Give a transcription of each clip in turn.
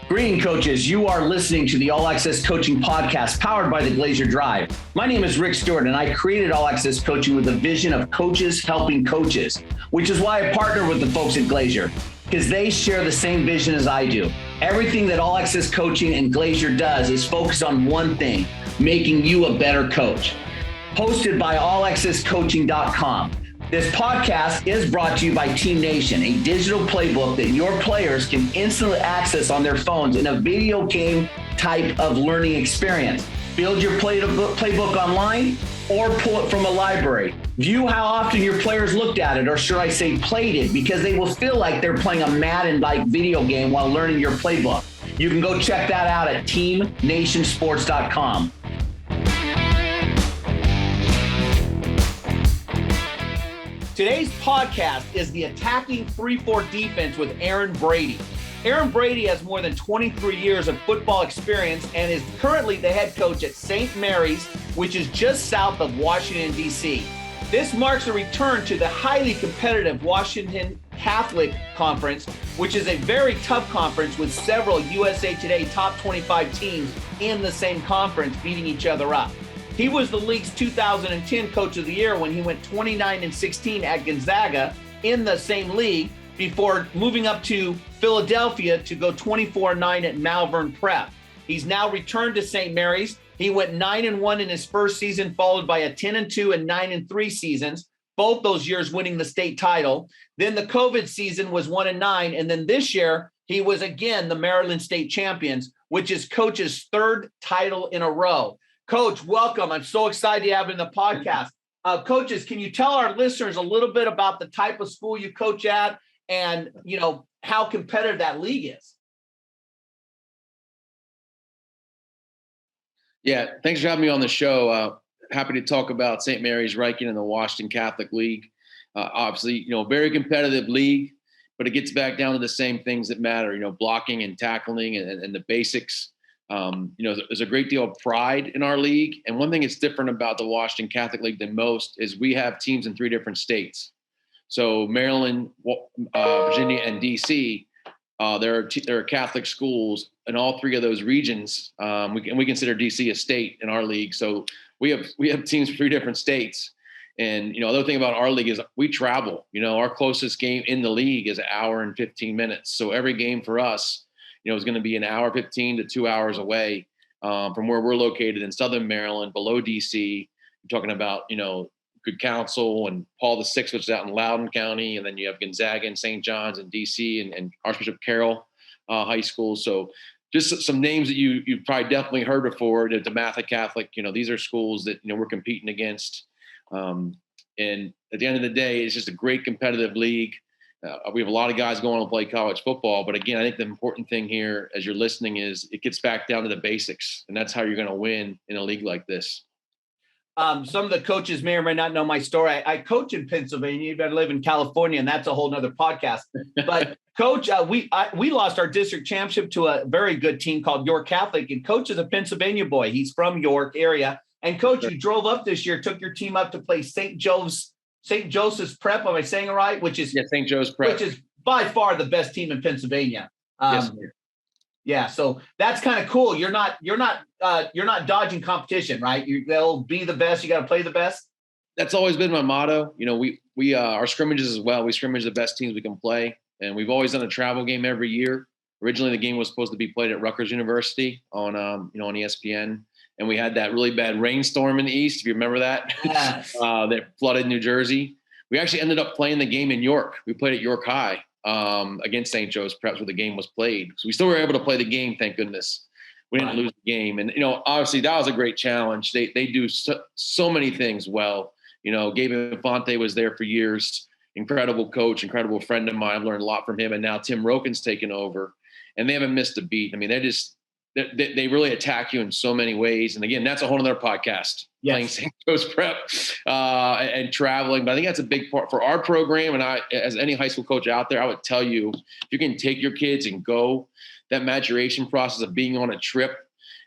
Greeting coaches, you are listening to the All Access Coaching Podcast powered by the Glazier Drive. My name is Rick Stewart and I created All Access Coaching with a vision of coaches helping coaches, which is why I partner with the folks at Glazier, because they share the same vision as I do. Everything that All Access Coaching and Glazier does is focus on one thing, making you a better coach. Hosted by allaccesscoaching.com. This podcast is brought to you by Team Nation, a digital playbook that your players can instantly access on their phones in a video game type of learning experience. Build your playbook online or pull it from a library. View how often your players looked at it, or should I say played it, because they will feel like they're playing a Madden-like video game while learning your playbook. You can go check that out at teamnationsports.com. Today's podcast is the attacking 3-4 defense with Aaron Brady. Aaron Brady has more than 23 years of football experience and is currently the head coach at St. Mary's, which is just south of Washington, D.C. This marks a return to the highly competitive Washington Catholic Conference, which is a very tough conference with several USA Today top 25 teams in the same conference beating each other up. He was the league's 2010 Coach of the Year when he went 29-16 at Gonzaga in the same league before moving up to Philadelphia to go 24-9 at Malvern Prep. He's now returned to St. Mary's. He went 9-1 in his first season, followed by a 10-2 and 9-3 seasons, both those years winning the state title. Then the COVID season was 1-9, and then this year he was again the Maryland State Champions, which is Coach's third title in a row. Coach, welcome. I'm so excited to have you in the podcast. Coaches, can you tell our listeners a little bit about the type of school you coach at and, how competitive that league is? Yeah, thanks for having me on the show. Happy to talk about St. Mary's Riken and the Washington Catholic League. Obviously, very competitive league, but it gets back down to the same things that matter, blocking and tackling and the basics. There's a great deal of pride in our league. And one thing that's different about the Washington Catholic League than most is we have teams in 3 different states. So Maryland, Virginia, and DC, there are Catholic schools in all 3 of those regions. We consider DC a state in our league. So we have teams from 3 different states. And, the other thing about our league is we travel. Our closest game in the league is 1 hour and 15 minutes. So every game for us, is going to be 1 hour 15 to 2 hours away from where we're located in Southern Maryland, below DC. You're talking about, Good Counsel and Paul VI, which is out in Loudoun County. And then you have Gonzaga and St. John's and DC and Archbishop Carroll High School. So just some names that you've probably definitely heard before. The DeMatha Catholic, these are schools that, we're competing against. And at the end of the day, it's just a great competitive league. We have a lot of guys going to play college football. But again, I think the important thing here as you're listening is it gets back down to the basics. And that's how you're going to win in a league like this. Some of the coaches may or may not know my story. I coach in Pennsylvania, but I live in California, and that's a whole nother podcast. But Coach, we lost our district championship to a very good team called York Catholic, and Coach is a Pennsylvania boy. He's from York area. And Coach, you drove up this year, took your team up to play St. Joseph's Prep. Am I saying it right? St. Joe's Prep, which is by far the best team in Pennsylvania. Yes, yeah, so that's kind of cool. You're not dodging competition, right? They'll be the best. You got to play the best. That's always been my motto. We our scrimmages as well. We scrimmage the best teams we can play, and we've always done a travel game every year. Originally, the game was supposed to be played at Rutgers University on on ESPN, and we had that really bad rainstorm in the east. If you remember that, yes. That flooded New Jersey. We actually ended up playing the game in York. We played at York High against St. Joe's Prep, where the game was played. So we still were able to play the game, thank goodness. We didn't lose the game. And, obviously that was a great challenge. They do so many things well. Gabe Infante was there for years. Incredible coach, incredible friend of mine. I've learned a lot from him. And now Tim Roken's taken over. And they haven't missed a beat. I mean, they really attack you in so many ways. And again, that's a whole other podcast. Yes. Playing St. Joe's Prep and traveling. But I think that's a big part for our program. And I, as any high school coach out there, I would tell you, if you can take your kids and go, that maturation process of being on a trip.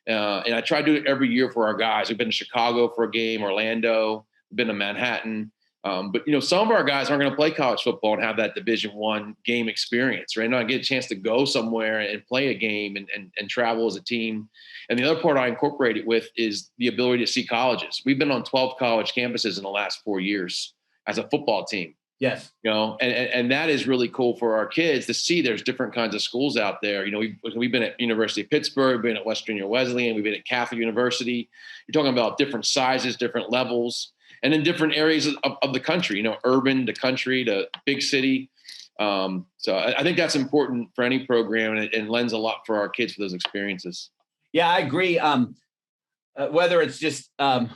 And I try to do it every year for our guys. We've been to Chicago for a game, Orlando, we've been to Manhattan. But some of our guys aren't going to play college football and have that Division I game experience, right? Not get a chance to go somewhere and play a game and travel as a team. And the other part I incorporate it with is the ability to see colleges. We've been on 12 college campuses in the last 4 years as a football team. Yes. And that is really cool for our kids to see there's different kinds of schools out there. We've been at University of Pittsburgh, we've been at Western Wesleyan, we've been at Catholic University. You're talking about different sizes, different levels, and in different areas of the country, urban to country to big city. So I think that's important for any program, and it lends a lot for our kids for those experiences. Yeah, I agree. Whether it's just, I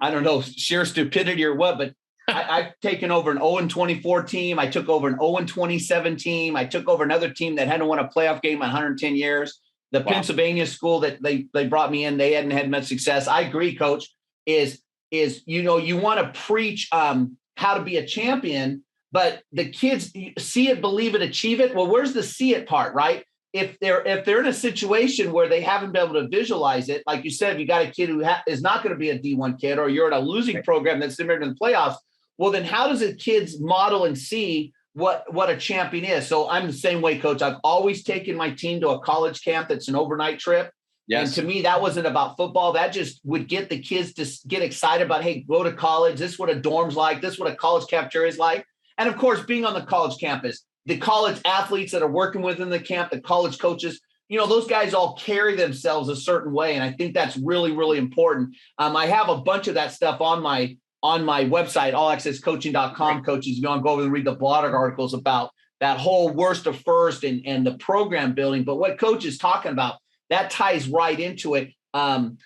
don't know, sheer stupidity or what, but I've taken over an 0-24 team. I took over an 0-27 team. I took over another team that hadn't won a playoff game in 110 years. The wow. Pennsylvania school that they brought me in, they hadn't had much success. I agree, Coach, is you want to preach how to be a champion, but the kids see it, believe it, achieve it. Well, where's the see it part, right? If they're in a situation where they haven't been able to visualize it, like you said, if you got a kid who is not going to be a D1 kid, or you're in a losing program that's similar to the playoffs, well, then how does the kids model and see what a champion is? So I'm the same way, Coach. I've always taken my team to a college camp that's an overnight trip. Yes. And to me, that wasn't about football. That just would get the kids to get excited about, hey, go to college. This is what a dorm's like. This is what a college cafeteria is like. And, of course, being on the college campus, the college athletes that are working within the camp, the college coaches, those guys all carry themselves a certain way. And I think that's really, really important. I have a bunch of that stuff on my website, allaccesscoaching.com, coaches. If you want to go over and read the blog articles about that whole worst of first and the program building. But what Coach is talking about, that ties right into it. Same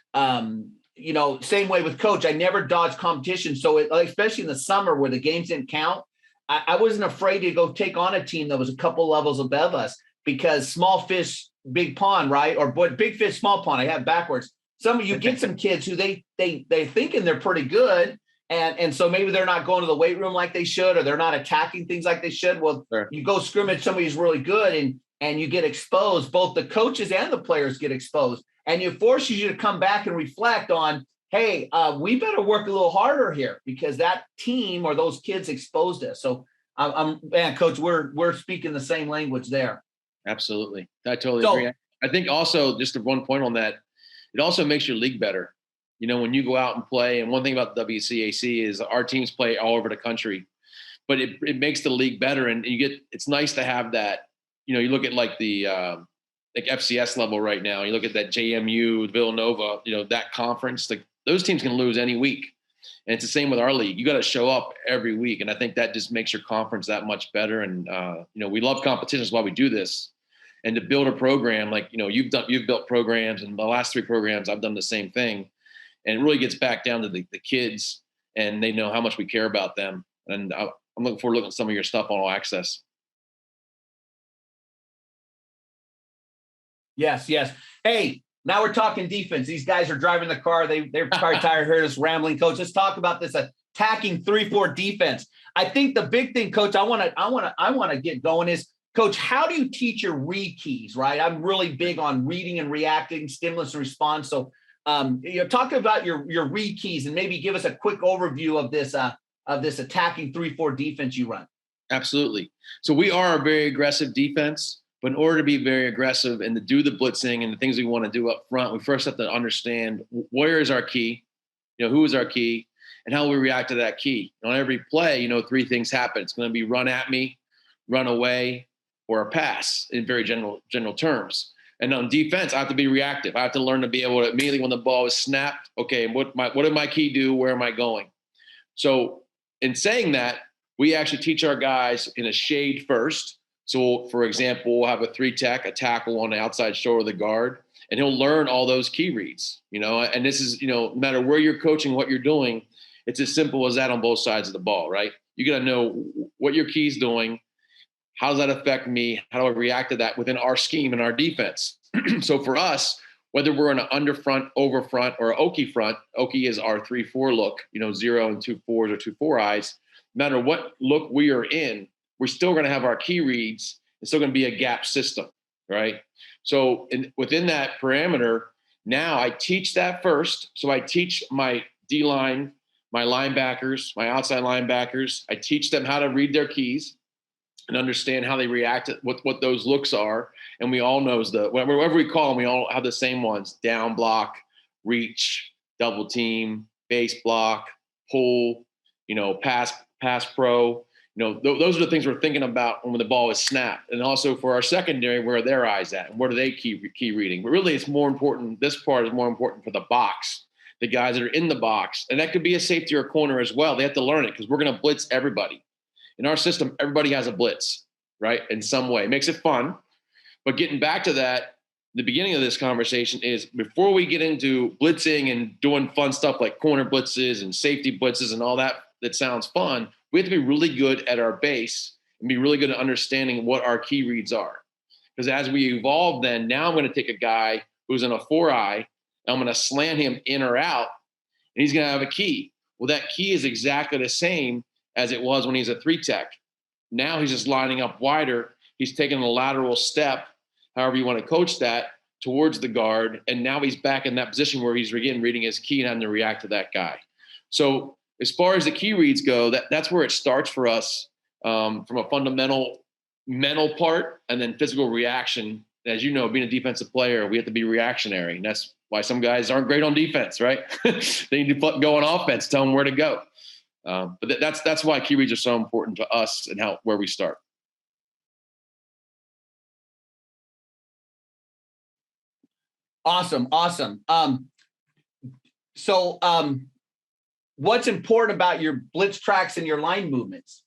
way with Coach. I never dodged competition. So especially in the summer where the games didn't count, I wasn't afraid to go take on a team that was a couple levels above us, because small fish, big pond, right? Or big fish, small pond. I have backwards. Some of you get some kids who they thinking they're pretty good. And so maybe they're not going to the weight room like they should, or they're not attacking things like they should. Well, sure. You go scrimmage somebody who's really good and you get exposed. Both the coaches and the players get exposed. And it forces you to come back and reflect on, hey, we better work a little harder here, because that team or those kids exposed us. So Coach, we're speaking the same language there. Absolutely. I totally agree. I think also, just one point on that, it also makes your league better. When you go out and play, and one thing about the WCAC is our teams play all over the country, but it makes the league better. And it's nice to have that. You look at like the FCS level right now, you look at that JMU, Villanova, that conference, like those teams can lose any week. And it's the same with our league. You got to show up every week. And I think that just makes your conference that much better. And, we love competition. That's why we do this. And to build a program, like, you've built programs, and the last 3 programs, I've done the same thing. And it really gets back down to the kids, and they know how much we care about them. And I'm looking forward to looking at some of your stuff on All Access. Yes. Hey, now we're talking defense. These guys are driving the car. They're probably tired of hearing us rambling, Coach. Let's talk about this attacking 3-4 defense. I think the big thing, Coach, I want to get going is, Coach, how do you teach your read keys, right? I'm really big on reading and reacting, stimulus and response. So talk about your read keys, and maybe give us a quick overview of this attacking 3-4 defense you run. Absolutely. So we are a very aggressive defense, but in order to be very aggressive and to do the blitzing and the things we want to do up front, we first have to understand where is our key, who is our key, and how we react to that key. On every play, 3 things happen. It's going to be run at me, run away, or a pass in very general terms. And on defense, I have to be reactive. I have to learn to be able to immediately, when the ball is snapped, okay, what did my key do? Where am I going? So in saying that, we actually teach our guys in a shade first. So, for example, we'll have a 3-tech, a tackle on the outside shoulder of the guard, and he'll learn all those key reads. And this is, no matter where you're coaching, what you're doing, it's as simple as that on both sides of the ball, right? You got to know what your key's doing. How does that affect me? How do I react to that within our scheme and our defense? So for us, whether we're in an under front, over front, or Okie front, Okie is our 3-4 look, 0 and 2 4s or 2 4 eyes. No matter what look we are in, we're still going to have our key reads. It's still going to be a gap system, right? So within that parameter, now I teach that first. So I teach my D-line my linebackers, my outside linebackers. I teach them how to read their keys and understand how they react to what those looks are. And we all knows wherever we call them, we all have the same ones: down block, reach, double team, base block, pull, pass pro. Those are the things we're thinking about when the ball is snapped. And also for our secondary, where are their eyes at and what are they key reading? But really, it's more important. This part is more important for the box, the guys that are in the box. And that could be a safety or a corner as well. They have to learn it because we're going to blitz everybody. In our system, everybody has a blitz, right? In some way. It makes it fun. But getting back to that, the beginning of this conversation is before we get into blitzing and doing fun stuff like corner blitzes and safety blitzes and all that sounds fun, we have to be really good at our base and be really good at understanding what our key reads are. Because as we evolve, then now I'm going to take a guy who's in a 4-eye, and I'm going to slant him in or out, and he's going to have a key. Well, that key is exactly the same as it was when he's a 3-tech. Now he's just lining up wider. He's taking a lateral step, however you want to coach that, towards the guard. And now he's back in that position where he's again reading his key and having to react to that guy. So as far as the key reads go, that's where it starts for us, from a fundamental mental part and then physical reaction. As you know, being a defensive player, we have to be reactionary. And that's why some guys aren't great on defense, right? They need to go on offense, tell them where to go. But that's why key reads are so important to us and where we start. Awesome. So what's important about your blitz tracks and your line movements?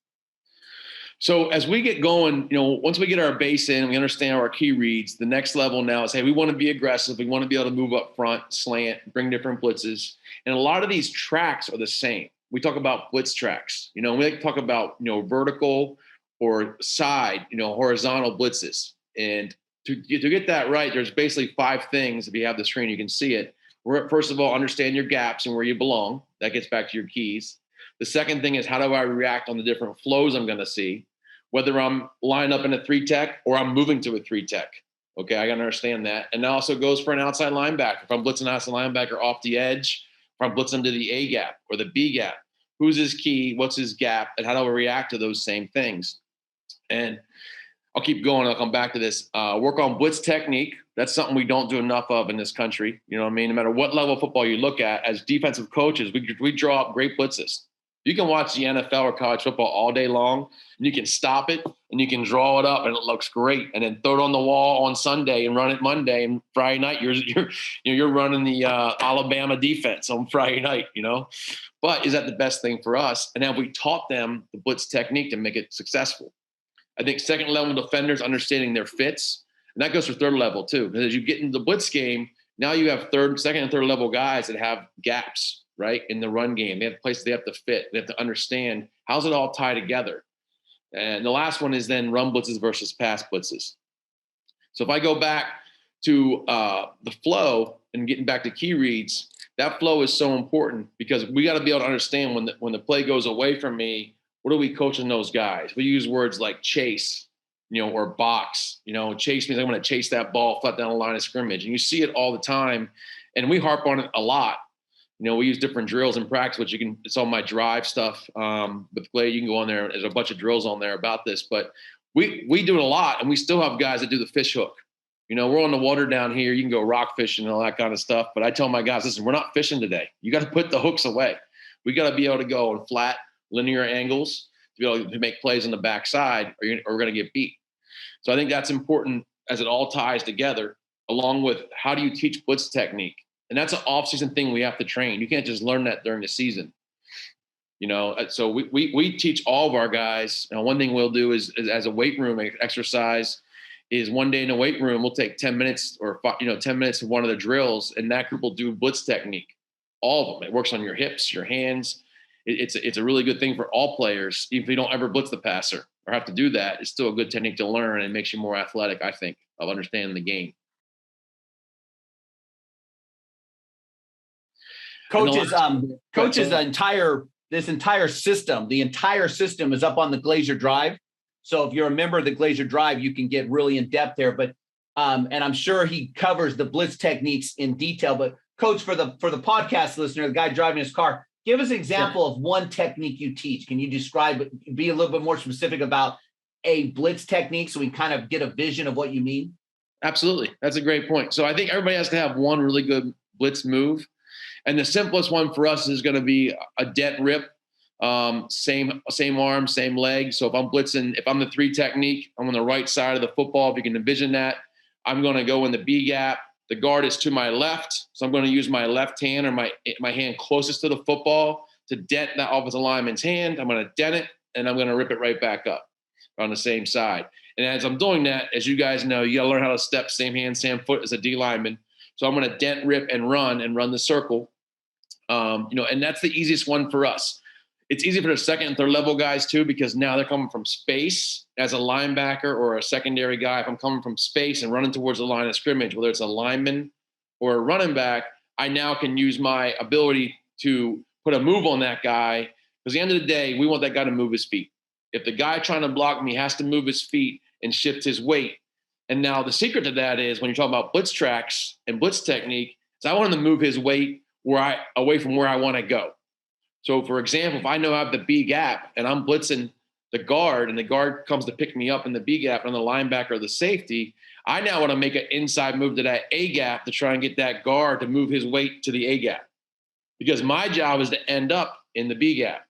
So as we get going, once we get our base in, we understand our key reads, the next level now is, hey, we want to be aggressive. We want to be able to move up front, slant, bring different blitzes. And a lot of these tracks are the same. We talk about blitz tracks, we like to talk about, vertical or side, horizontal blitzes. And to get that right, there's basically 5 things. If you have the screen, you can see it. First of all, understand your gaps and where you belong. That gets back to your keys. The second thing is, how do I react on the different flows I'm going to see, whether I'm lined up in a 3-tech or I'm moving to a 3-tech. Okay, I got to understand that. And that also goes for an outside linebacker. If I'm blitzing outside linebacker off the edge, if I'm blitzing to the A gap or the B gap, who's his key, what's his gap, and how do I react to those same things? And I'll keep going. I'll come back to this. Work on blitz technique. That's something we don't do enough of in this country. You know what I mean? No matter what level of football you look at, as defensive coaches, we draw up great blitzes. You can watch the NFL or college football all day long, and you can stop it, and you can draw it up, and it looks great. And then throw it on the wall on Sunday and run it Monday, and Friday night you're running the Alabama defense on Friday night. But is that the best thing for us? And have we taught them the blitz technique to make it successful? I think second level defenders understanding their fits, and that goes for third level too. Because as you get into the blitz game, now you have second and third level guys that have gaps, right, in the run game. They have places they have to fit. They have to understand how's it all tie together. And the last one is then run blitzes versus pass blitzes. So if I go back to the flow and getting back to key reads, that flow is so important because we got to be able to understand when the play goes away from me. What are we coaching those guys? We use words like chase, or box. Chase means I'm going to chase that ball flat down the line of scrimmage. And you see it all the time. And we harp on it a lot. We use different drills in practice, which it's on my drive stuff. With Glazier, you can go on there. There's a bunch of drills on there about this. But we do it a lot. And we still have guys that do the fish hook. We're on the water down here. You can go rock fishing and all that kind of stuff. But I tell my guys, listen, we're not fishing today. You got to put the hooks away. We got to be able to go on flat, linear angles to be able to make plays on the backside, or we're going to get beat. So I think that's important as it all ties together, along with how do you teach blitz technique? And that's an off-season thing we have to train. You can't just learn that during the season. So we teach all of our guys. One thing we'll do is as a weight room exercise is one day in a weight room, we'll take 10 minutes or 10 minutes of one of the drills, and that group will do blitz technique. All of them. It works on your hips, your hands. It's a really good thing for all players. Even if you don't ever blitz the passer or have to do that, it's still a good technique to learn and makes you more athletic, I think, of understanding the game. Coach's entire system, the entire system is up on the Glazier Drive. So if you're a member of the Glazier Drive, you can get really in depth there. But and I'm sure he covers the blitz techniques in detail. But Coach, for the podcast listener, the guy driving his car, Give us an example of one technique you teach. Can you describe it, be a little bit more specific about a blitz technique so we kind of get a vision of what you mean? Absolutely. That's a great point. So I think everybody has to have one really good blitz move. And the simplest one for us is going to be a dent rip. Same arm, same leg. So if I'm blitzing, if I'm the 3 technique, I'm on the right side of the football. If you can envision that, I'm going to go in the B gap. The guard is to my left. So I'm going to use my left hand or my hand closest to the football to dent that offensive lineman's hand. I'm going to dent it and I'm going to rip it right back up on the same side. And as I'm doing that, as you guys know, you got to learn how to step same hand, same foot as a D lineman. So I'm going to dent, rip, and run the circle. And that's the easiest one for us. It's easy for the second and third level guys too, because now they're coming from space as a linebacker or a secondary guy. If I'm coming from space and running towards the line of scrimmage, whether it's a lineman or a running back, I now can use my ability to put a move on that guy. Because at the end of the day, we want that guy to move his feet. If the guy trying to block me has to move his feet and shift his weight. And now the secret to that is when you're talking about blitz tracks and blitz technique, is I want him to move his weight away from where I want to go. So, for example, if I know I have the B gap and I'm blitzing the guard and the guard comes to pick me up in the B gap and the linebacker or the safety, I now want to make an inside move to that A gap to try and get that guard to move his weight to the A gap. Because my job is to end up in the B gap.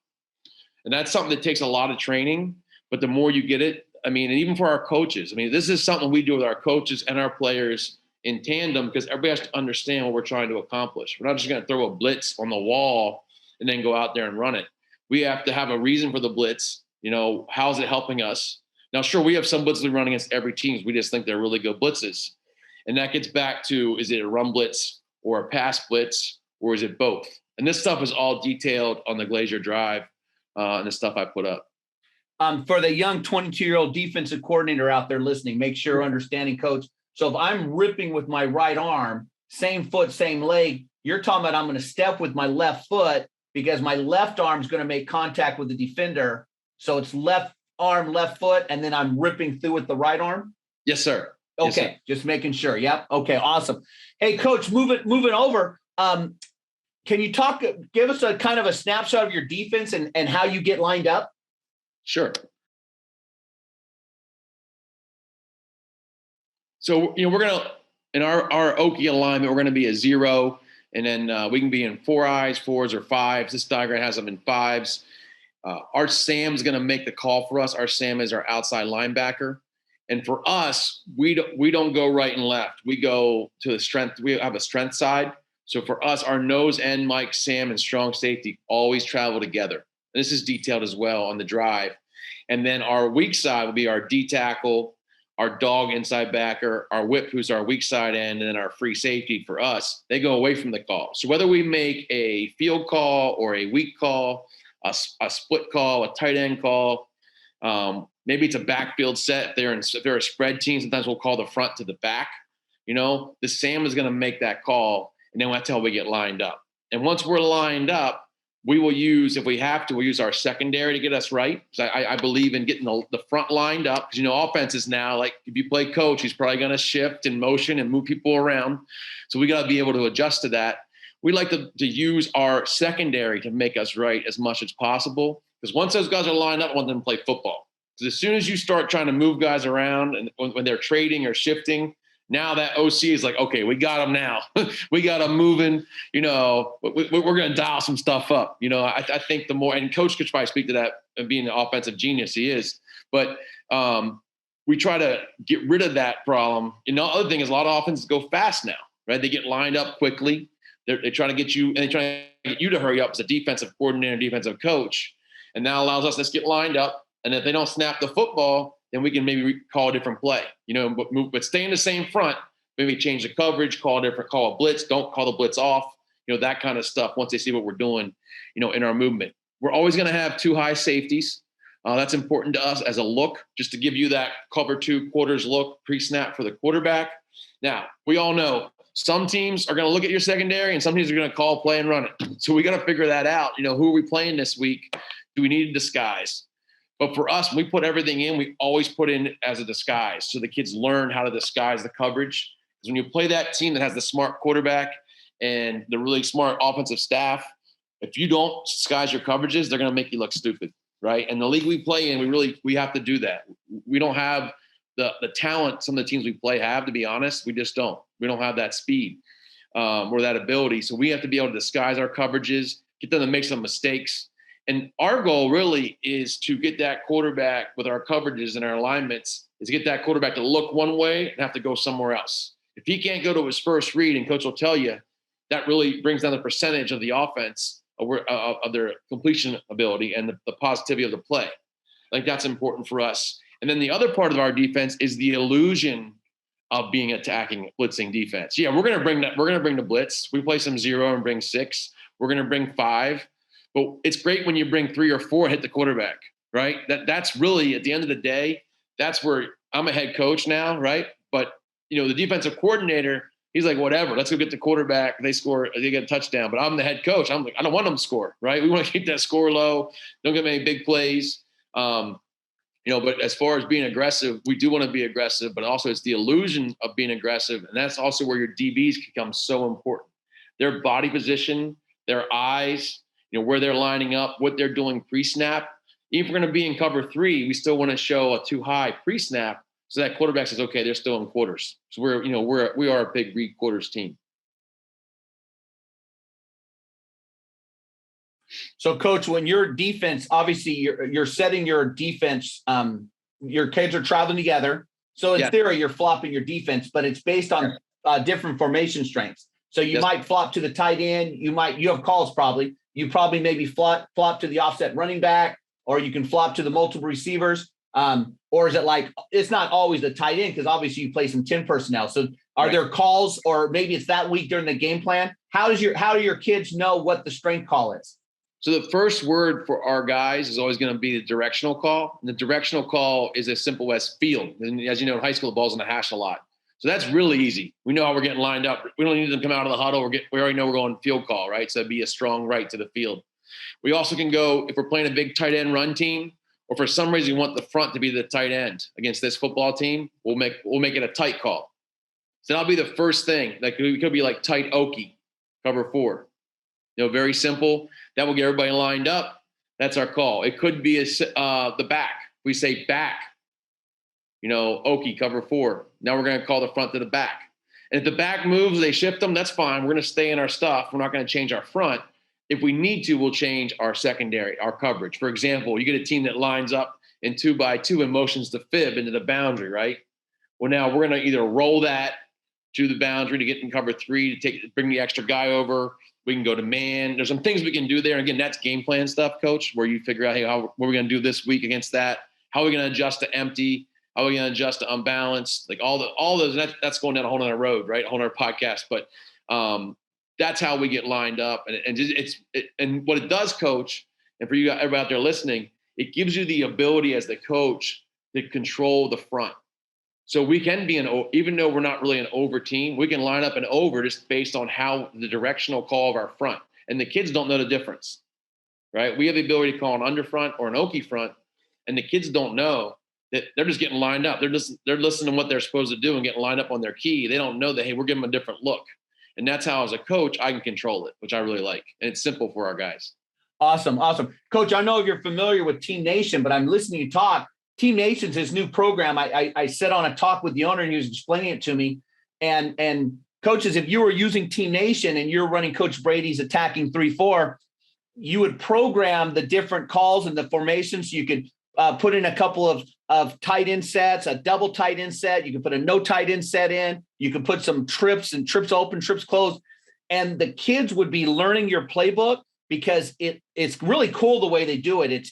And that's something that takes a lot of training, but the more you get it, and even for our coaches, this is something we do with our coaches and our players in tandem because everybody has to understand what we're trying to accomplish. We're not just going to throw a blitz on the wall and then go out there and run it. We have to have a reason for the blitz. How's it helping us? Now, sure, we have some blitzes we run against every team. We just think they're really good blitzes. And that gets back to, is it a run blitz or a pass blitz, or is it both? And this stuff is all detailed on the Glazier Drive and the stuff I put up. For the young 22-year-old defensive coordinator out there listening, make sure you're understanding, Coach. So if I'm ripping with my right arm, same foot, same leg, you're talking about I'm going to step with my left foot because my left arm is going to make contact with the defender. So it's left arm, left foot, and then I'm ripping through with the right arm? Yes, sir. Okay, yes, sir. Just making sure. Yep. Okay, awesome. Hey, Coach, moving over, can you give us a kind of a snapshot of your defense and how you get lined up? Sure. So, we're going to, in our Okie alignment, we're going to be a 0, and then we can be in 4 eyes, 4s, or 5s. This diagram has them in 5s. Our Sam's going to make the call for us. Our Sam is our outside linebacker. And for us, we don't go right and left. We go to the strength. We have a strength side. So for us, our nose end, Mike, Sam, and strong safety always travel together. And this is detailed as well on the drive. And then our weak side will be our D tackle, our dog inside backer, our whip, who's our weak side end, and then our free safety for us. They go away from the call. So whether we make a field call or a weak call, a split call, a tight end call, maybe it's a backfield set. If they're a spread team, sometimes we'll call the front to the back. The Sam is going to make that call, and then that's how we get lined up. And once we're lined up, we will use, if we have to, we'll use our secondary to get us right. Because I believe in getting the front lined up. Because, offenses now, like if you play coach, he's probably going to shift and motion and move people around. So we got to be able to adjust to that. We like to use our secondary to make us right as much as possible. Because once those guys are lined up, I want them to play football. Because as soon as you start trying to move guys around and when they're trading or shifting, now that OC is like, okay, we got them now. We got them moving. We're going to dial some stuff up. I think the more, and Coach could probably speak to that, being the offensive genius he is. But we try to get rid of that problem. The other thing is a lot of offenses go fast now, right? They get lined up quickly. They try to get you, and they try to get you to hurry up as a defensive coordinator, defensive coach. And that allows us to get lined up. And if they don't snap the football, then we can maybe call a different play, but stay in the same front, maybe change the coverage, call a blitz, don't call the blitz off, that kind of stuff once they see what we're doing, in our movement. We're always going to have 2 high safeties. That's important to us as a look, just to give you that cover 2 quarters look pre-snap for the quarterback. Now, we all know some teams are going to look at your secondary and some teams are going to call play and run it. So we got to figure that out. Who are we playing this week? Do we need a disguise? But for us, when we put everything in, we always put in as a disguise. So the kids learn how to disguise the coverage. Because when you play that team that has the smart quarterback and the really smart offensive staff, If you don't disguise your coverages, they're going to make you look stupid, right? And the league we play in, we have to do that. We don't have the talent some of the teams we play have, to be honest. We just don't. We don't have that speed or that ability. So we have to be able to disguise our coverages, get them to make some mistakes. And our goal really is to get that quarterback with our coverages and our alignments, is get that quarterback to look one way and have to go somewhere else. If he can't go to his first read, and coach will tell you, that really brings down the percentage of the offense of their completion ability and the positivity of the play. Like, that's important for us. And then the other part of our defense is the illusion of being attacking, blitzing defense. Yeah, we're going to bring that. We're going to bring the blitz. We play some 0 and bring 6. We're going to bring 5. But it's great when you bring 3 or 4, hit the quarterback, right? That's really, at the end of the day, that's where I'm a head coach now, right? But, the defensive coordinator, he's like, whatever, let's go get the quarterback. They score, they get a touchdown. But I'm the head coach. I'm like, I don't want them to score, right? We want to keep that score low. Don't get many big plays. But as far as being aggressive, we do want to be aggressive, but also it's the illusion of being aggressive. And that's also where your DBs become so important. Their body position, their eyes, where they're lining up, what they're doing pre-snap. Even if we're going to be in cover 3, we still want to show a too high pre-snap so that quarterback says, okay, they're still in quarters. So we are a big read quarters team. So, Coach, when your defense, obviously you're setting your defense, your kids are traveling together. So in theory, you're flopping your defense, but it's based on different formation strengths. So you might flop to the tight end. You have calls probably. You probably maybe flop to the offset running back, or you can flop to the multiple receivers. Or is it like, it's not always the tight end, because obviously you play some 10 personnel. So are there calls, or maybe it's that week during the game plan? How do your kids know what the strength call is? So the first word for our guys is always going to be the directional call. And the directional call is as simple as field. And as you know, in high school, the ball's in the hash a lot. So that's really easy. We know how we're getting lined up. We don't need them to come out of the huddle. We already know we're going field call, right? So it'd be a strong right to the field. We also can go, if we're playing a big tight end run team, or for some reason you want the front to be the tight end against this football team, we'll make it a tight call. So that'll be the first thing. Like, it could be like tight Okie, cover 4. Very simple. That will get everybody lined up. That's our call. It could be the back. We say back, Okie, cover 4. Now we're going to call the front to the back. And if the back moves, they shift them, that's fine. We're going to stay in our stuff. We're not going to change our front. If we need to, we'll change our secondary, our coverage. For example, you get a team that lines up in 2x2 and motions the fib into the boundary, right? Well, now we're going to either roll that to the boundary to get in cover 3 to bring the extra guy over. We can go to man. There's some things we can do there. And again, that's game plan stuff, Coach, where you figure out, hey, what are we going to do this week against that? How are we going to adjust to empty? How are we going to adjust to unbalanced? Like all those, that's going down a whole other road, right? A whole other podcast. But that's how we get lined up. And what it does, Coach, and for you everybody out there listening, it gives you the ability as the coach to control the front. So we can be even though we're not really an over team, we can line up an over just based on how the directional call of our front. And the kids don't know the difference, right? We have the ability to call an under front or an Okie front, and the kids don't know that they're just getting lined up. They're listening to what they're supposed to do and getting lined up on their key. They don't know that, hey, we're giving them a different look. And that's how, as a coach, I can control it, which I really like. And it's simple for our guys. Awesome. Coach, I know you're familiar with Team Nation, but I'm listening to you talk. Team Nation's his new program. I sat on a talk with the owner and he was explaining it to me. And coaches, if you were using Team Nation and you're running Coach Brady's attacking 3-4, you would program the different calls and the formations. So you could put in a couple of tight end sets, a double tight end set. You could put a no tight end set in. You could put some trips and trips open, trips closed. And the kids would be learning your playbook, because it's really cool the way they do it.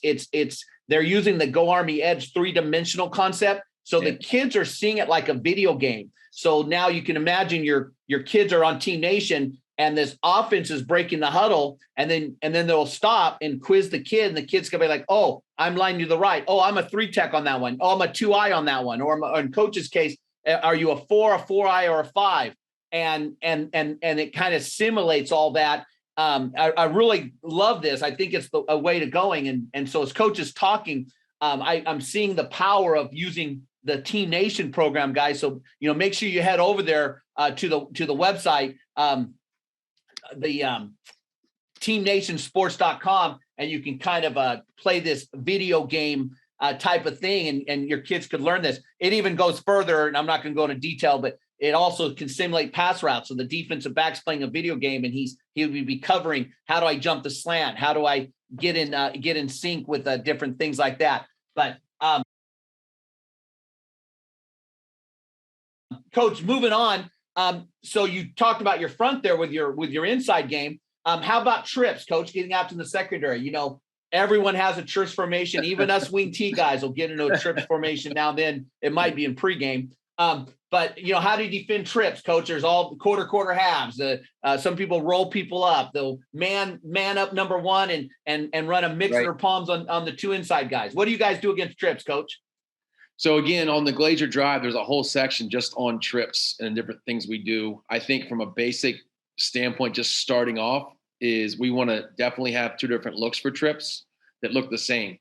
They're using the Go Army Edge 3-dimensional concept. So the kids are seeing it like a video game. So now you can imagine your kids are on Team Nation and this offense is breaking the huddle, and then they'll stop and quiz the kid, and the kid's gonna be like, oh, I'm lining to the right. Oh, I'm a 3-tech on that one. Oh, I'm a 2-eye on that one. Or in Coach's case, are you a 4-eye, or a 5? And it kind of simulates all that. I really love this. I think it's a way to going. And so as Coach is talking, I'm seeing the power of using the Team Nation program, guys. So, make sure you head over there to the website. teamnationsports.com, and you can kind of play this video game type of thing, and your kids could learn this. It even goes further, and I'm not going to go into detail, but it also can simulate pass routes. So the defensive back's playing a video game, and he would be covering, how do I jump the slant? How do I get in sync with different things like that? But Coach, moving on. So you talked about your front there with your inside game. How about trips, Coach, getting out to the secondary? You know, everyone has a trips formation. Even us wing T guys will get into a trips formation now and then. It might be in pregame. But, you know, how do you defend trips, Coach? There's all quarter halves. Some people roll people up. They'll man up number one and run a mix of their palms on the two inside guys. What do you guys do against trips, Coach? So again, on the Glazier drive, there's a whole section just on trips and different things we do. I think from a basic standpoint, just starting off, is we want to definitely have two different looks for trips that look the same.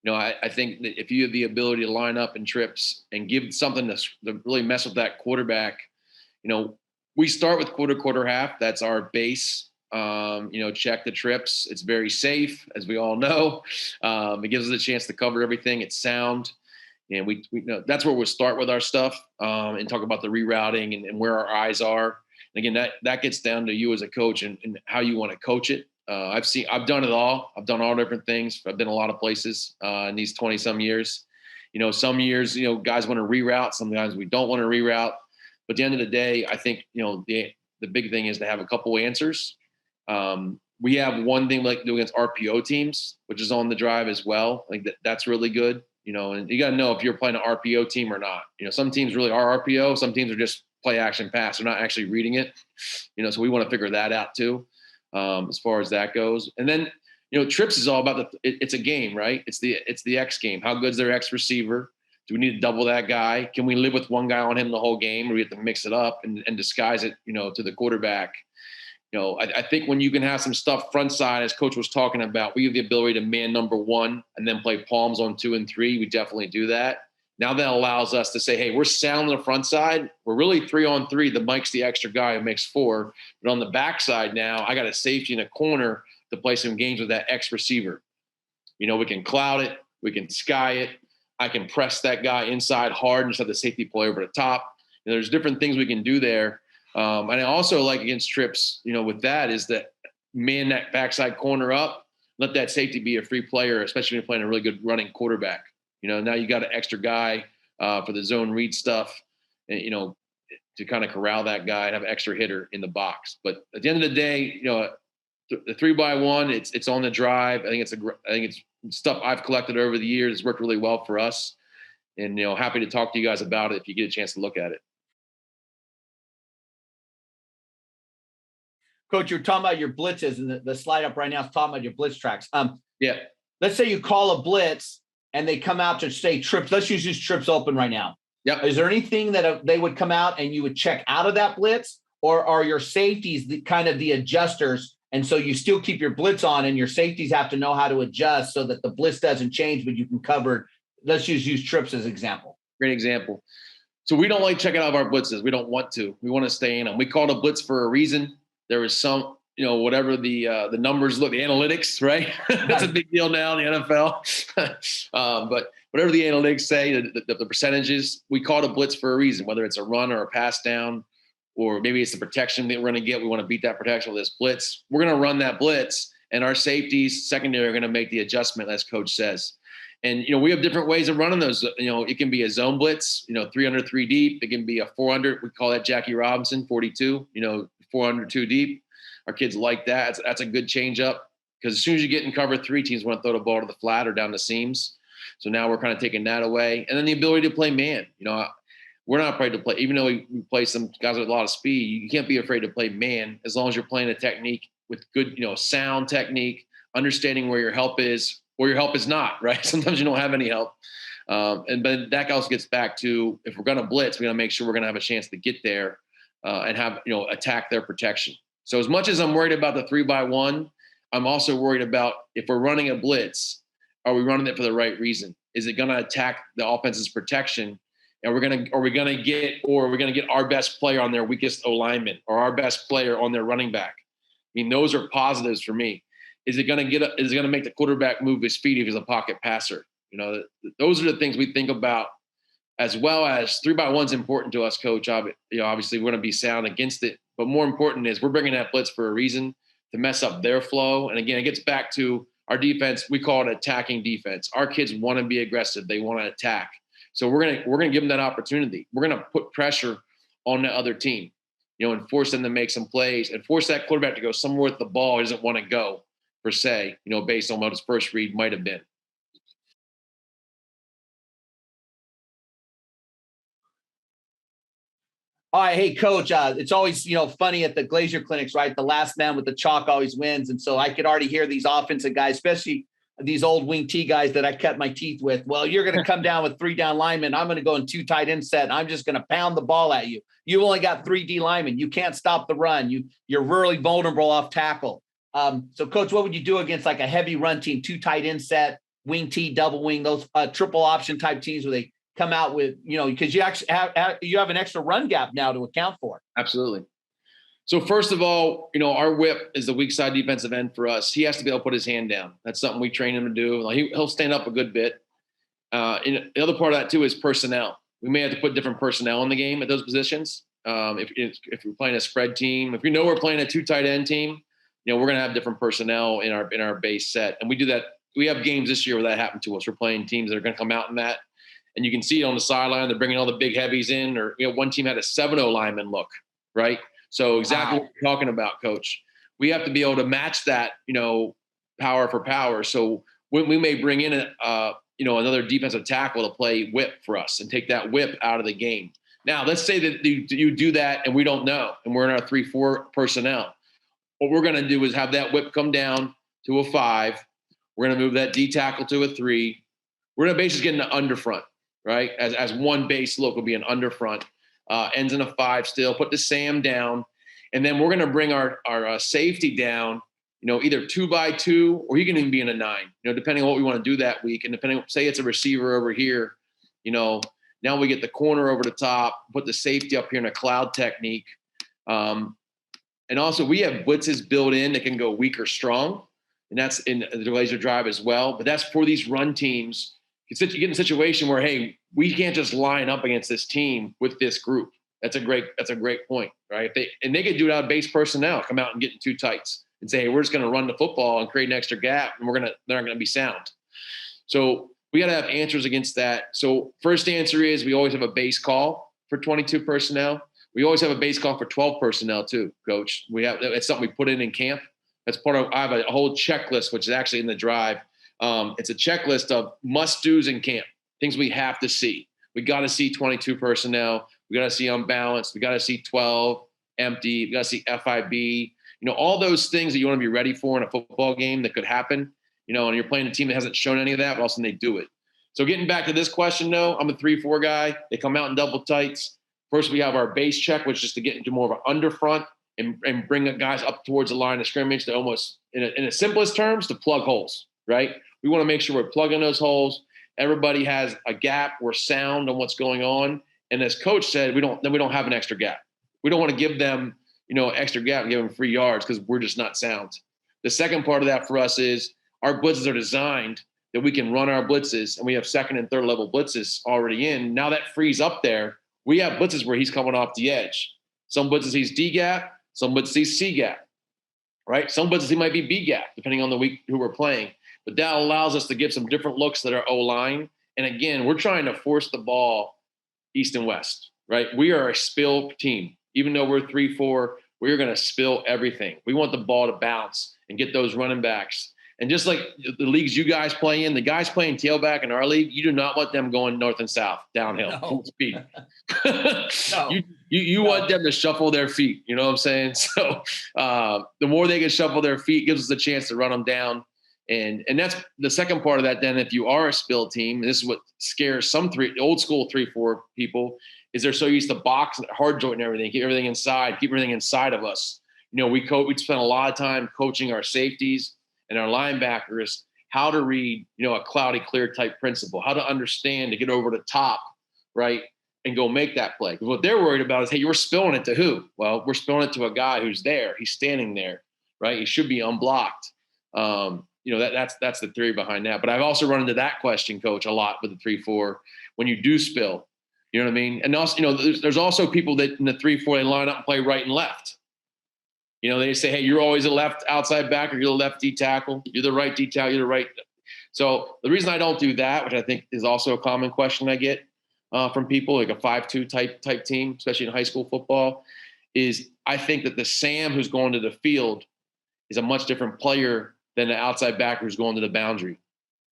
You know, I think that if you have the ability to line up in trips and give something to really mess with that quarterback, you know, we start with quarter half. That's our base. You know, check the trips. It's very safe, as we all know. It gives us a chance to cover everything. It's sound. And we you know, that's where we'll start with our stuff and talk about the rerouting and where our eyes are. And again, that gets down to you as a coach and how you want to coach it. I've done it all. I've done all different things. I've been a lot of places in these 20 some years. You know, some years, you know, guys want to reroute. Sometimes we don't want to reroute. But at the end of the day, I think, you know, the big thing is to have a couple answers. We have one thing we like to do against RPO teams, which is on the drive as well. I think that's really good. You know, and you got to know if you're playing an RPO team or not. You know, some teams really are RPO. Some teams are just play action pass. They're not actually reading it. You know, so we want to figure that out too, as far as that goes. And then, you know, trips is all about it's a game, right? It's the X game. How good's their X receiver? Do we need to double that guy? Can we live with one guy on him the whole game, or we have to mix it up and disguise it, you know, to the quarterback? You know, I think when you can have some stuff front side, as Coach was talking about, we have the ability to man number one and then play palms on 2 and 3. We definitely do that. Now that allows us to say, hey, we're sound on the front side. We're really 3 on 3. The Mike's the extra guy who makes 4. But on the back side now, I got a safety in a corner to play some games with that X receiver. You know, we can cloud it. We can sky it. I can press that guy inside hard and just have the safety play over the top. You know, there's different things we can do there. And I also like against trips, you know, with that is that man that backside corner up, let that safety be a free player, especially when you're playing a really good running quarterback. You know, now you got an extra guy for the zone read stuff, and, you know, to kind of corral that guy and have an extra hitter in the box. But at the end of the day, you know, the 3x1, it's on the drive. I think it's stuff I've collected over the years. It's worked really well for us, and, you know, happy to talk to you guys about it if you get a chance to look at it. Coach, you're talking about your blitzes, and the slide up right now is talking about your blitz tracks. Yeah. Let's say you call a blitz and they come out to say trips. Let's use these trips open right now. Yeah. Is there anything that they would come out and you would check out of that blitz, or are your safeties the adjusters? And so you still keep your blitz on, and your safeties have to know how to adjust so that the blitz doesn't change, but you can cover. Let's use trips as an example. Great example. So we don't like checking out of our blitzes. We don't want to. We want to stay in them. We called a blitz for a reason. There was some, you know, whatever the numbers look, the analytics, right? That's a big deal now in the NFL. But whatever the analytics say, the percentages, we called a blitz for a reason, whether it's a run or a pass down, or maybe it's the protection that we're going to get. We want to beat that protection with this blitz. We're going to run that blitz, and our safeties, secondary, are going to make the adjustment, as Coach says. And, you know, we have different ways of running those. You know, it can be a zone blitz, you know, 3 under 3 deep. It can be a 400. We call that Jackie Robinson, 42, you know, 400 2 deep. Our kids like that. That's a good change up, because as soon as you get in cover 3, teams want to throw the ball to the flat or down the seams. So now we're kind of taking that away. And then the ability to play man. You know, we're not afraid to play, even though we play some guys with a lot of speed. You can't be afraid to play man as long as you're playing a technique with good, you know, sound technique, understanding where your help is or your help is not, right? Sometimes you don't have any help. But that also gets back to, if we're going to blitz, we got to make sure we're going to have a chance to get there and have, you know, attack their protection. So as much as I'm worried about the 3x1, I'm also worried about, if we're running a blitz, are we running it for the right reason? Is it going to attack the offense's protection? And are we going to get our best player on their weakest O lineman, or our best player on their running back? mean, those are positives for me. Is it going to make the quarterback move his feet if he's a pocket passer? Those are the things we think about, as well as 3-by-1 is important to us, Coach. Obviously, we're going to be sound against it. But more important is we're bringing that blitz for a reason, to mess up their flow. And again, it gets back to our defense. We call it attacking defense. Our kids want to be aggressive. They want to attack. So we're gonna give them that opportunity. We're going to put pressure on the other team, and force them to make some plays and force that quarterback to go somewhere with the ball he doesn't want to go, per se, based on what his first read might have been. All right, hey Coach. It's always funny at the Glazier clinics, right? The last man with the chalk always wins, and so I could already hear these offensive guys, especially these old wing T guys that I cut my teeth with. Well, you're going to come down with 3 down linemen. I'm going to go in 2 tight end set. And I'm just going to pound the ball at you. You only got 3 D linemen. You can't stop the run. You're really vulnerable off tackle. So, Coach, what would you do against like a heavy run team, 2 tight end set, wing T, double wing, those triple option type teams where they come out with, because you actually have an extra run gap now to account for. Absolutely. So first of all, our whip is the weak side defensive end for us. He has to be able to put his hand down. That's something we train him to do. He'll stand up a good bit. And the other part of that too is personnel. We may have to put different personnel in the game at those positions. If we're playing a spread team, if we're playing a 2 tight end team, we're going to have different personnel in our base set. And we do that. We have games this year where that happened to us. We're playing teams that are going to come out in that. And you can see it on the sideline. They're bringing all the big heavies in. Or one team had a 7-0 lineman look, right? So exactly what you're talking about, Coach. We have to be able to match that, power for power. So we may bring in another defensive tackle to play whip for us and take that whip out of the game. Now, let's say that you do that and we don't know, and we're in our 3-4 personnel. What we're going to do is have that whip come down to a 5. We're going to move that D tackle to a 3. We're going to basically get an underfront, right? As one base look will be an underfront, ends in a 5 still, put the Sam down. And then we're going to bring our safety down, either 2-by-2, or he can even be in a 9, depending on what we want to do that week. And depending, say it's a receiver over here, now we get the corner over the top, put the safety up here in a cloud technique. And also we have blitzes built in that can go weak or strong. And that's in the Glazier drive as well. But that's for these run teams. You get in a situation where, hey, we can't just line up against this team with this group. That's a great point, right? They could do it out of base personnel, come out and get in 2 tights and say, hey, we're just going to run the football and create an extra gap, and they're not going to be sound. So we got to have answers against that. So first answer is we always have a base call for 22 personnel. We always have a base call for 12 personnel too, Coach. It's something we put in camp. That's I have a whole checklist, which is actually in the drive. It's a checklist of must-dos in camp, things we have to see. We got to see 22 personnel. We got to see unbalanced. We got to see 12 empty. We got to see FIB. All those things that you want to be ready for in a football game that could happen. And you're playing a team that hasn't shown any of that, but all of a sudden they do it. So getting back to this question, though, I'm a 3-4 guy. They come out in double tights. First, we have our base check, which is to get into more of an underfront and bring the guys up towards the line of scrimmage to almost, in the simplest terms, to plug holes, right? We want to make sure we're plugging those holes. Everybody has a gap. We're sound on what's going on. And as Coach said, we don't have an extra gap. We don't want to give them, extra gap and give them free yards because we're just not sound. The second part of that for us is our blitzes are designed that we can run our blitzes, and we have 2nd and 3rd level blitzes already in. Now that frees up there. We have blitzes where he's coming off the edge. Some blitzes he's D gap, some blitzes he's C gap, right? Some blitzes he might be B gap, depending on the week who we're playing. But that allows us to give some different looks that are O-line. And again, we're trying to force the ball east and west, right? We are a spill team. Even though we're 3-4, we're going to spill everything. We want the ball to bounce and get those running backs. And just like the leagues you guys play in, the guys playing tailback in our league, you do not want them going north and south, downhill, full speed. No. You want them to shuffle their feet. You know what I'm saying? So the more they can shuffle their feet, gives us a chance to run them down. And that's the second part of that. Then if you are a spill team, and this is what scares some old school 3-4 people, is they're so used to box and hard joint and everything, keep everything inside of us. We spend a lot of time coaching our safeties and our linebackers how to read, a cloudy clear type principle, how to understand to get over the top, right, and go make that play. Because what they're worried about is, hey, you're spilling it to who? Well, we're spilling it to a guy who's there. He's standing there, right? He should be unblocked. That's the theory behind that. But I've also run into that question, Coach, a lot with the 3-4 when you do spill. You know what I mean? And also, there's also people that in the 3-4 they line up and play right and left. They say, hey, you're always a left outside back, or you're the left D tackle. You're the right D tackle. You're the right. So the reason I don't do that, which I think is also a common question I get from people, like a 5-2 type team, especially in high school football, is I think that the Sam who's going to the field is a much different player than the outside backer who's going to the boundary.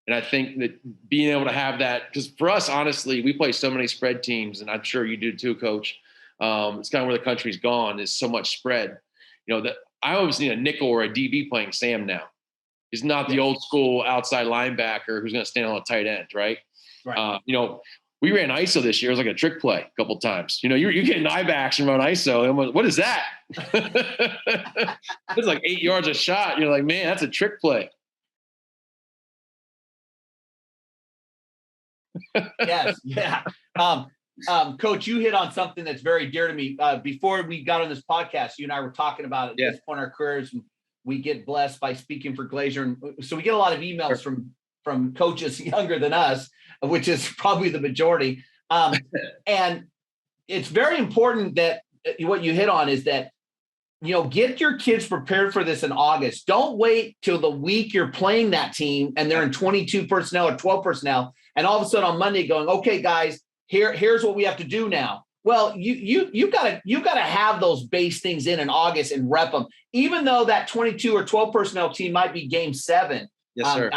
And I think that being able to have that, because for us, honestly, we play so many spread teams, and I'm sure you do too, Coach. It's kind of where the country's gone, is so much spread. That I always need a nickel or a DB playing Sam now. He's not the old school outside linebacker who's going to stand on a tight end, right? Right. We ran ISO this year. It was like a trick play a couple times. You're getting eye backs and run ISO. And what is that? It's like 8 yards a shot. You're like, man, that's a trick play. Yes. Yeah. Coach, you hit on something that's very dear to me. Before we got on this podcast, you and I were talking about at this point in our careers, and we get blessed by speaking for Glazier. And so we get a lot of emails from coaches younger than us, which is probably the majority. And it's very important that what you hit on is that, get your kids prepared for this in August. Don't wait till the week you're playing that team and they're in 22 personnel or 12 personnel. And all of a sudden on Monday going, okay, guys, here's what we have to do now. Well, you gotta have those base things in August and rep them, even though that 22 or 12 personnel team might be game 7. Yes, sir.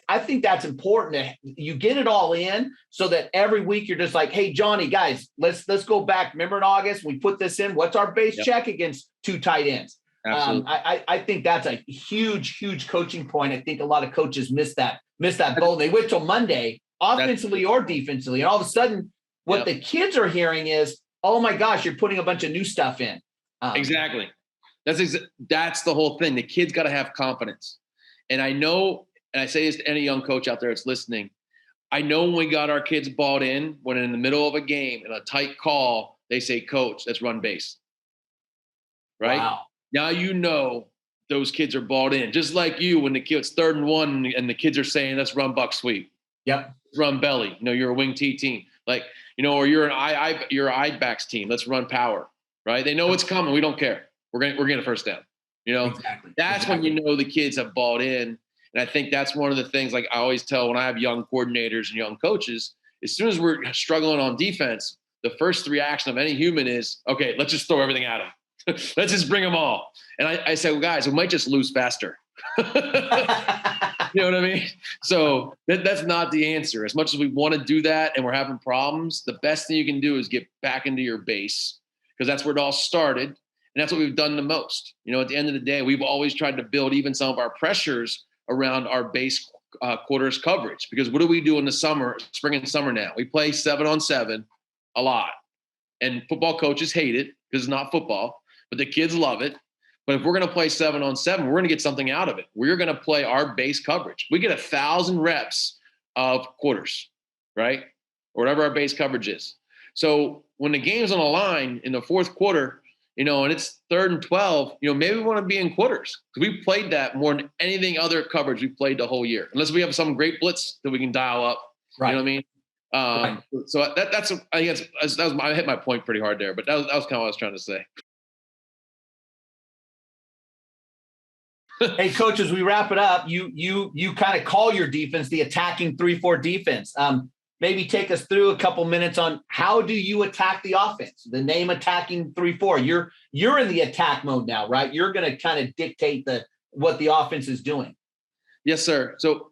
I think that's important. You get it all in so that every week you're just like, hey, Johnny, guys, let's go back. Remember in August, we put this in. What's our base check against 2 tight ends? Absolutely. I think that's a huge coaching point. I think a lot of coaches miss that goal. They wait till Monday, offensively or defensively, and all of a sudden, what the kids are hearing is, oh my gosh, you're putting a bunch of new stuff in. Exactly. That's the whole thing. The kids got to have confidence. And I know, and I say this to any young coach out there that's listening, I know when we got our kids bought in, when in the middle of a game and a tight call, they say, Coach, let's run base. Right? Wow. Now those kids are bought in. Just like you, when it's 3rd and 1 and the kids are saying, let's run buck sweep. Yep. Let's run belly. You're a wing T team. Or you're you're eye backs team. Let's run power, right? They know it's coming. We don't care. We're getting a first down. Exactly. That's when the kids have bought in. And I think that's one of the things, like I always tell when I have young coordinators and young coaches, as soon as we're struggling on defense, the first reaction of any human is, okay, let's just throw everything at them. Let's just bring them all. And I say, well, guys, we might just lose faster. You know what I mean? So that's not the answer. As much as we want to do that and we're having problems, the best thing you can do is get back into your base, because that's where it all started. And that's what we've done the most. At the end of the day, we've always tried to build even some of our pressures around our base quarters coverage, because what do we do in the summer, spring and summer now? We play 7-on-7 a lot. And football coaches hate it because it's not football, but the kids love it. But if we're going to play 7-on-7, we're going to get something out of it. We're going to play our base coverage. We get 1,000 reps of quarters, right? Or whatever our base coverage is. So when the game's on the line in the 4th quarter, and it's 3rd and 12, maybe we want to be in quarters, because we played that more than anything other coverage we played the whole year, unless we have some great blitz that we can dial up. Right. You know what I mean? Right. So I guess I hit my point pretty hard there, but that was kind of what I was trying to say. Hey, Coach, as we wrap it up, you kind of call your defense the attacking 3-4 defense. Maybe take us through a couple minutes on how do you attack the offense? The name attacking 3-4. You're in the attack mode now, right? You're going to kind of dictate what the offense is doing. Yes, sir. So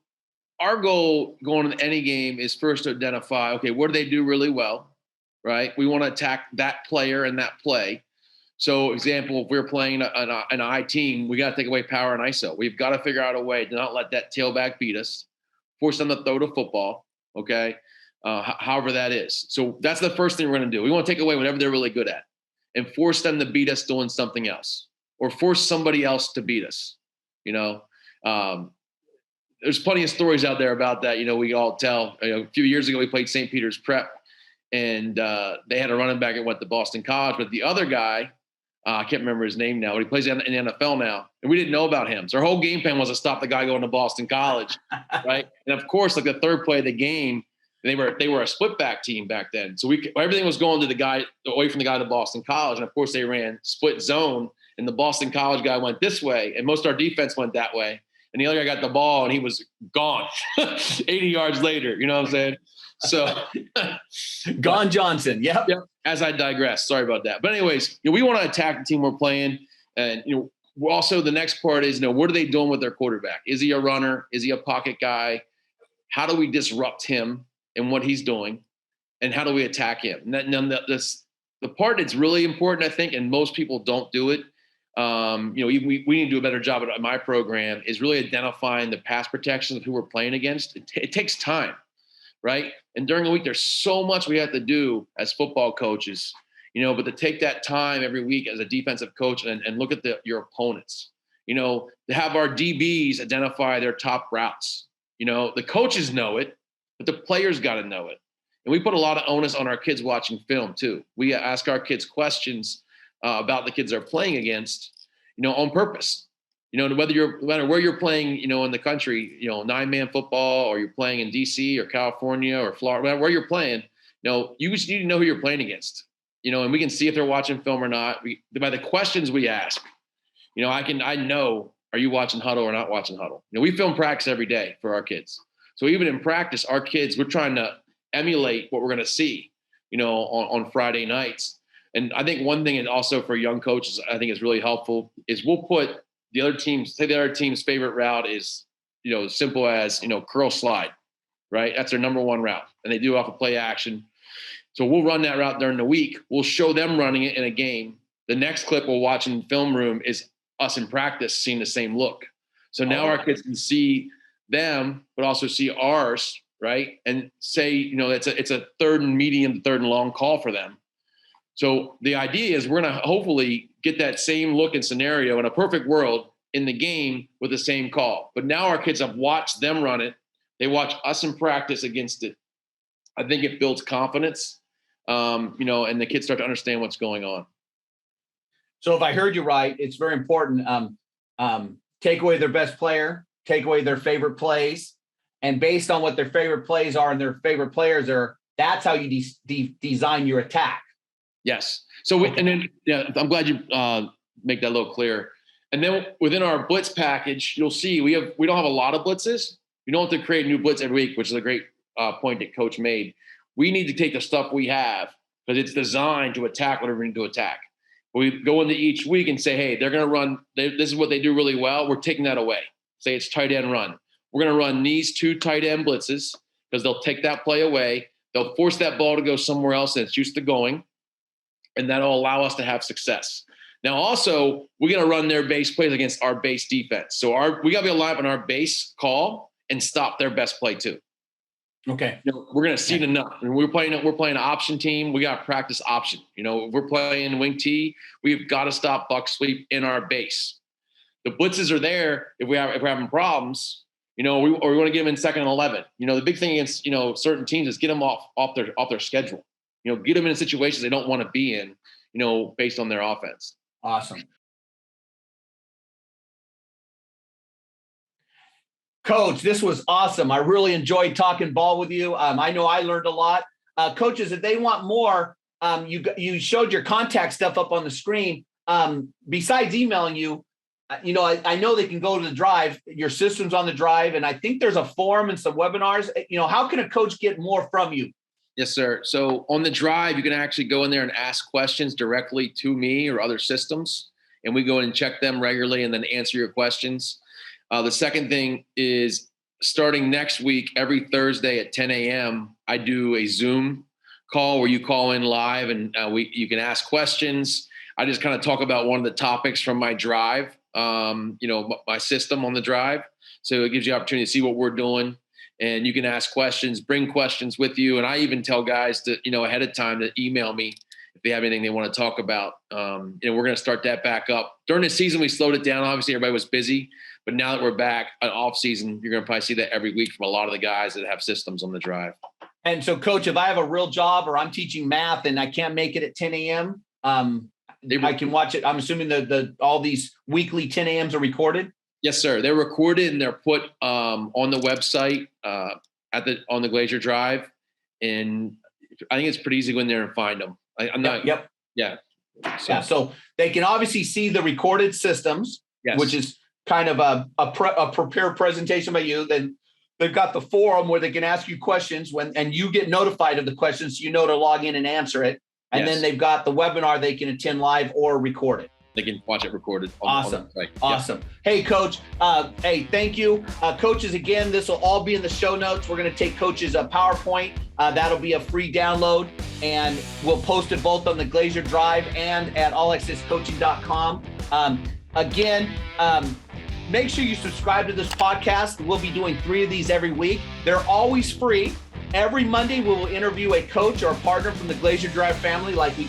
our goal going into any game is first to identify, okay, what do they do really well, right? We want to attack that player and that play. So, example, if we're playing an I team, we got to take away power and ISO. We've got to figure out a way to not let that tailback beat us, force them to throw the football, okay, however that is. So that's the first thing we're going to do. We want to take away whatever they're really good at and force them to beat us doing something else, or force somebody else to beat us. There's plenty of stories out there about that. We all tell. A few years ago, we played St. Peter's Prep, and they had a running back that went to Boston College, but the other guy I can't remember his name now, but he plays in the NFL now. And we didn't know about him. So our whole game plan was to stop the guy going to Boston College, right? And of course, like the third play of the game, they were a split back team back then. So everything was going to the guy, away from the guy to Boston College. And of course, they ran split zone, and the Boston College guy went this way, and most of our defense went that way. And the other guy got the ball, and he was gone 80 yards later. You know what I'm saying? So Gone Johnson. Yep. As I digress, sorry about that. But anyways, we want to attack the team we're playing. And, also the next part is, what are they doing with their quarterback? Is he a runner? Is he a pocket guy? How do we disrupt him and what he's doing? And how do we attack him? And the part that's really important, I think, and most people don't do it, we need to do a better job at my program, is really identifying the pass protection of who we're playing against. It takes time, right? And during the week, there's so much we have to do as football coaches, but to take that time every week as a defensive coach and look at your opponents, to have our DBs identify their top routes. The coaches know it, but the players got to know it. And we put a lot of onus on our kids watching film too. We ask our kids questions about the kids they're playing against, on purpose. No matter where you're playing, in the country, 9-man football, or you're playing in DC or California or Florida, where you're playing, you just need to know who you're playing against, and we can see if they're watching film or not. By the questions we ask, I know, are you watching huddle or not watching huddle? We film practice every day for our kids. So even in practice, our kids, we're trying to emulate what we're going to see, on Friday nights. And I think one thing, and also for young coaches, I think is really helpful, is we'll put the other team's favorite route is, simple as, curl slide, right? That's their number one route. And they do it off of play action. So we'll run that route during the week. We'll show them running it in a game. The next clip we'll watch in film room is us in practice seeing the same look. So now our kids can see them, but also see ours, right? And say, it's a third and medium, third and long call for them. So the idea is we're going to hopefully get that same look and scenario in a perfect world in the game with the same call. But now our kids have watched them run it. They watch us in practice against it. I think it builds confidence, and the kids start to understand what's going on. So if I heard you right, it's very important. Take away their best player, take away their favorite plays, and based on what their favorite plays are and their favorite players are, that's how you design your attack. Yes. So I'm glad you make that a little clearer. And then within our blitz package, you'll see we don't have a lot of blitzes. We don't have to create a new blitz every week, which is a great point that Coach made. We need to take the stuff we have because it's designed to attack whatever we need to attack. We go into each week and say, hey, they're going to run. This is what they do really well. We're taking that away. Say it's tight end run. We're going to run these 2 tight end blitzes because they'll take that play away. They'll force that ball to go somewhere else that it's used to going. And that'll allow us to have success. Now, also, we're going to run their base plays against our base defense. So we got to be alive on our base call and stop their best play too. Okay. We're going to seed enough. And we're playing an option team. We got to practice option. If we're playing wing T, we've got to stop buck sweep in our base. The blitzes are there if we're having problems. We want to get them in 2nd and 11. The big thing against certain teams is get them off their schedule. Get them in situations they don't want to be in, based on their offense. Awesome. Coach, this was awesome. I really enjoyed talking ball with you. I know I learned a lot. Coaches, if they want more, you showed your contact stuff up on the screen. Besides emailing you, I know they can go to the Drive. Your system's on the Drive, and I think there's a forum and some webinars. How can a coach get more from you? Yes, sir. So on the Drive, you can actually go in there and ask questions directly to me or other systems, and we go in and check them regularly and then answer your questions. The second thing is starting next week, every Thursday at 10 a.m., I do a Zoom call where you call in live and you can ask questions. I just kind of talk about one of the topics from my Drive, my system on the Drive. So it gives you the opportunity to see what we're doing. And you can ask questions, bring questions with you. And I even tell guys to, ahead of time to email me if they have anything they want to talk about. We're going to start that back up. During the season, we slowed it down. Obviously, everybody was busy. But now that we're back at off season, you're going to probably see that every week from a lot of the guys that have systems on the Drive. And so, Coach, if I have a real job or I'm teaching math and I can't make it at 10 a.m., I can watch it. I'm assuming all these weekly 10 a.m.s are recorded. Yes, sir. They're recorded and they're put on the website on the Glazier Drive, and I think it's pretty easy to go in there and find them. I'm not. Yep. Yeah. So they can obviously see the recorded systems, yes. which is kind of a prepared presentation by you. Then they've got the forum where they can ask you questions and you get notified of the questions, so you know to log in and answer it. And yes. then they've got the webinar they can attend live or record it. They can watch it recorded. Awesome. On awesome. Yep. Hey, Coach. Hey, thank you. Coaches, again, this will all be in the show notes. We're going to take Coach's PowerPoint. That'll be a free download, and we'll post it both on the Glazier Drive and at allaccesscoaching.com. Again, make sure you subscribe to this podcast. We'll be doing 3 of these every week. They're always free. Every Monday, we will interview a coach or a partner from the Glazier Drive family, like we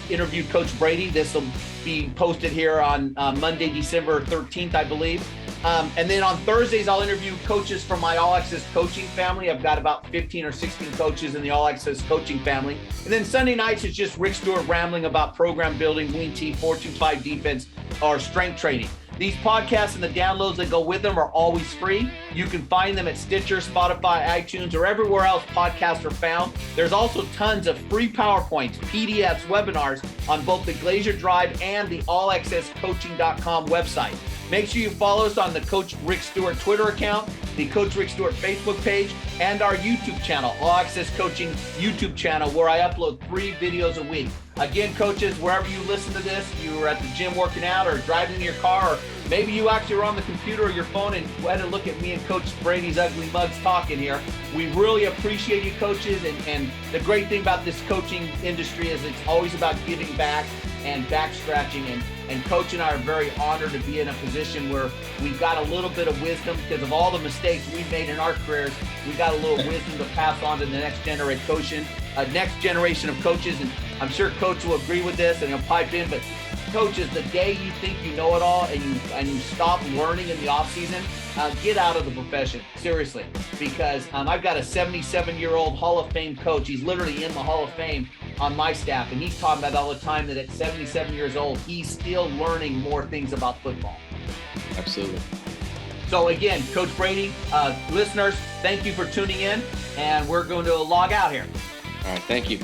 interviewed Coach Brady. This will be posted here on Monday, December 13th, I believe. And then on Thursdays, I'll interview coaches from my All Access Coaching family. I've got about 15 or 16 coaches in the All Access Coaching family. And then Sunday nights, it's just Rick Stewart rambling about program building, Wing T, 4-2-5 defense, or strength training. These podcasts and the downloads that go with them are always free. You can find them at Stitcher, Spotify, iTunes, or everywhere else podcasts are found. There's also tons of free PowerPoints, PDFs, webinars on both the Glazier Drive and the allaccesscoaching.com website. Make sure you follow us on the Coach Rick Stewart Twitter account, the Coach Rick Stewart Facebook page, and our YouTube channel, All Access Coaching YouTube channel, where I upload 3 videos a week. Again, coaches, wherever you listen to this, you were at the gym working out or driving in your car, or maybe you actually were on the computer or your phone and went and look at me and Coach Brady's ugly mugs talking here. We really appreciate you, coaches, and the great thing about this coaching industry is it's always about giving back and back scratching, and Coach and I are very honored to be in a position where we've got a little bit of wisdom because of all the mistakes we've made in our careers. We got a little wisdom to pass on to the next generation of coaches, and I'm sure Coach will agree with this and he'll pipe in. But coaches, the day you think you know it all and you stop learning in the off season, get out of the profession, seriously, because I've got a 77-year-old Hall of Fame coach. He's literally in the Hall of Fame on my staff, and he's talking about all the time that at 77 years old, he's still learning more things about football. Absolutely. So again, Coach Brady, listeners, thank you for tuning in, and we're going to log out here. All right, thank you.